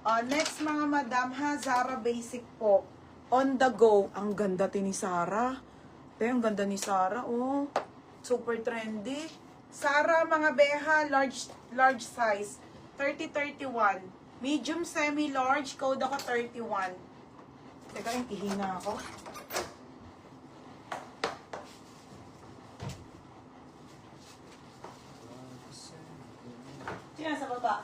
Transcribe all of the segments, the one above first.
Next mga madam ha, Zara Basic po. On the go. Ang ganda ni Zara. Ang ganda ni Zara, oh. Super trendy. Zara mga beha, large size. 30-31. Medium semi-large, code ako 31. Teka, ihina ako. Sino sa baba?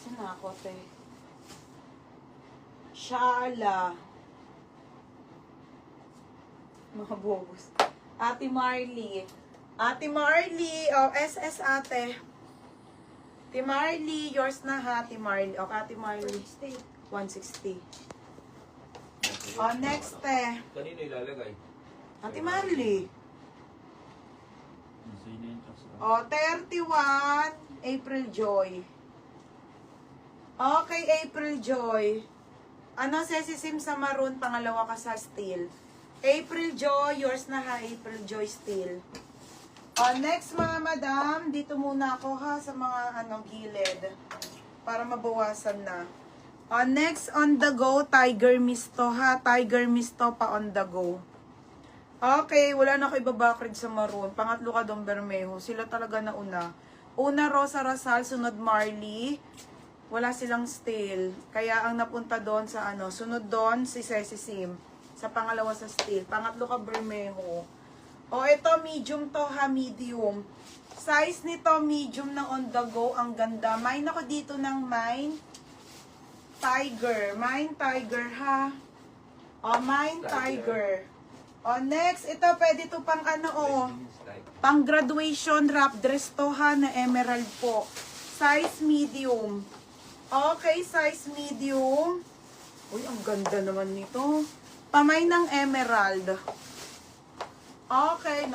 Saan ako, te? Shala. Mga bobos. Ate Marley. Ate Marley. Oh, SS ate. Ate Marley. Yours na ha, Ate Marley. Okay, Ate Marley. 160. Oh, next, te. Kanino ilalagay? Ate Marley. Oh, 31. April Joy. Okay, April Joy. Ano, Sim sa maroon, pangalawa ka sa steel. April Joy, yours na ha, April Joy steel. Next mga madam, dito muna ako ha sa mga gilid. Para mabawasan na. Next on the go, Tiger Misto ha. Tiger Misto pa on the go. Okay, wala na ako ibabakrid sa maroon. Pangatlo ka doon, Bermejo. Sila talaga na una. Una, Rosa Rasal, sunod Marley. Wala silang steel. Kaya ang napunta doon sa sunod doon si Sim. Sa pangalawa sa steel. Pangatlo ka Bermejo. Ito medium to ha, medium. Size nito medium na on the go. Ang ganda. Mine ako dito ng Mine Tiger. Mine Tiger ha. Mine Tiger. Next, ito pwede to pang pang graduation wrap dress to ha na emerald po. Size medium. Okay, size medium. Uy, ang ganda naman nito. Pamay ng emerald. Okay,